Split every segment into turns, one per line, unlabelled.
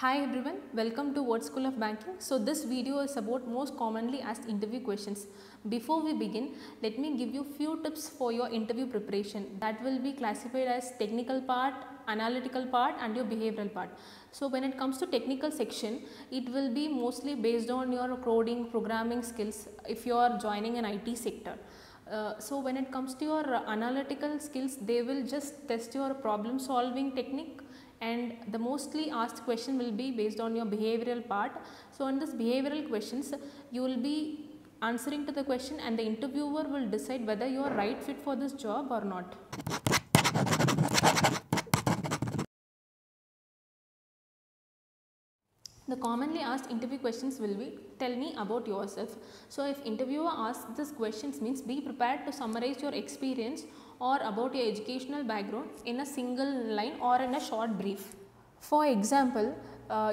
Hi everyone, welcome to Word School of Banking. So this video is about most commonly asked interview questions. Before we begin, let me give you few tips for your interview preparation that will be classified as technical part, analytical part and your behavioral part. So when it comes to technical section, it will be mostly based on your coding, programming skills if you are joining an IT sector. So when it comes to your analytical skills, they will just test your problem solving technique, and the mostly asked question will be based on your behavioral part. So in this behavioral questions, you will be answering to the question and the interviewer will decide whether you are right fit for this job or not. The commonly asked interview questions will be, tell me about yourself. So if interviewer asks this questions means be prepared to summarize your experience or about your educational background in a single line or in a short brief. For example,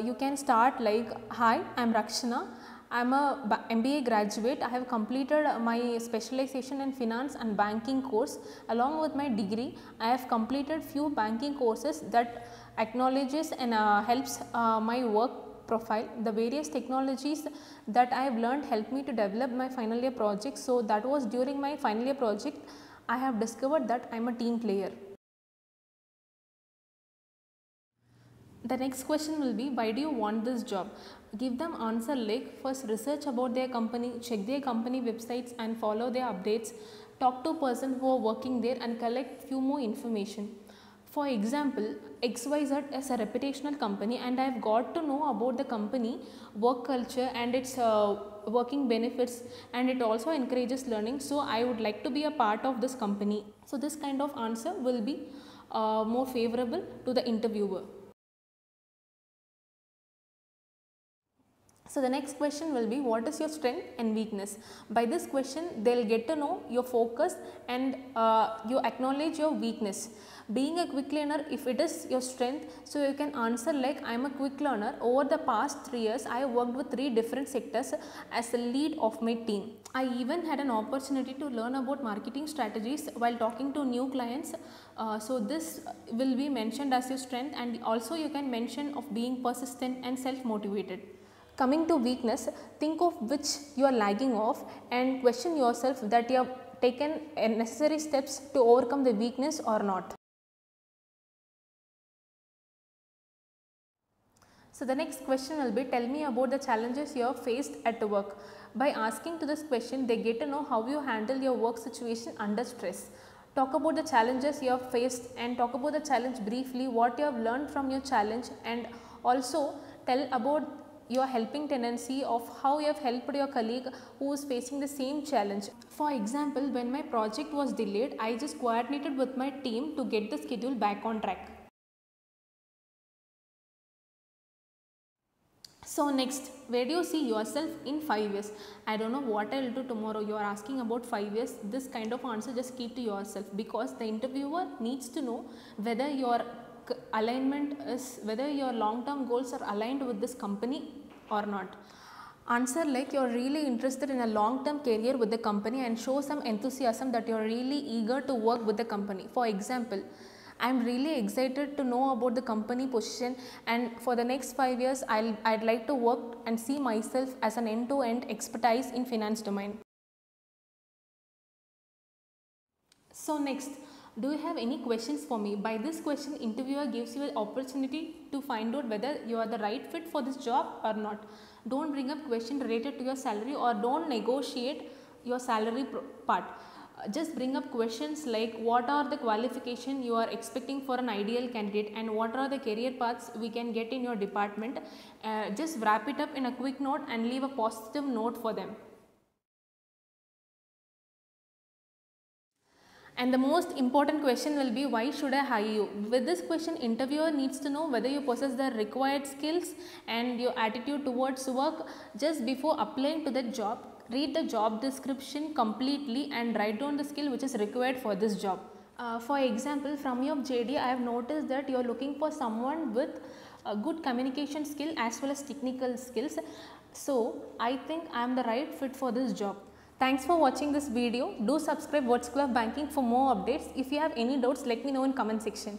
you can start like, hi, I am Rakshana. I am a MBA graduate. I have completed my specialization in finance and banking course. Along with my degree, I have completed few banking courses that acknowledges and helps my work profile. The various technologies that I have learned helped me to develop my final year project. So that was during my final year project I have discovered that I am a team player. The next question will be, why do you want this job? Give them answer like, first research about their company, check their company websites and follow their updates, talk to person who are working there and collect few more information. For example, XYZ is a reputational company and I have got to know about the company, work culture and its working benefits, and it also encourages learning. So I would like to be a part of this company. So this kind of answer will be more favorable to the interviewer. So the next question will be, what is your strength and weakness? By this question, they will get to know your focus and you acknowledge your weakness. Being a quick learner, if it is your strength, so you can answer like, I am a quick learner. Over the past 3 years, I have worked with 3 different sectors as the lead of my team. I even had an opportunity to learn about marketing strategies while talking to new clients. So this will be mentioned as your strength, and also you can mention of being persistent and self-motivated. Coming to weakness, think of which you are lagging off and question yourself that you have taken necessary steps to overcome the weakness or not. So the next question will be, tell me about the challenges you have faced at work. By asking to this question, they get to know how you handle your work situation under stress. Talk about the challenges you have faced and talk about the challenge briefly, what you have learned from your challenge, and also tell about your helping tendency of how you have helped your colleague who is facing the same challenge. For example, when my project was delayed, I just coordinated with my team to get the schedule back on track. So next, where do you see yourself in 5 years? I don't know what I will do tomorrow. You are asking about 5 years. This kind of answer just keep to yourself, because the interviewer needs to know whether your alignment is, whether your long-term goals are aligned with this company or not. Answer like, you are really interested in a long-term career with the company and show some enthusiasm that you are really eager to work with the company. For example, I am really excited to know about the company position, and for the next 5 years I'd like to work and see myself as an end-to-end expertise in finance domain. So next, do you have any questions for me? By this question, interviewer gives you an opportunity to find out whether you are the right fit for this job or not. Don't bring up question related to your salary or don't negotiate your salary part. Just bring up questions like, what are the qualifications you are expecting for an ideal candidate and what are the career paths we can get in your department. Just wrap it up in a quick note and leave a positive note for them. And the most important question will be, why should I hire you? With this question, interviewer needs to know whether you possess the required skills and your attitude towards work. Just before applying to the job, read the job description completely and write down the skill which is required for this job. For example, from your JD, I have noticed that you are looking for someone with a good communication skill as well as technical skills. So I think I am the right fit for this job. Thanks for watching this video. Do subscribe Word School of Banking for more updates. If you have any doubts, let me know in comment section.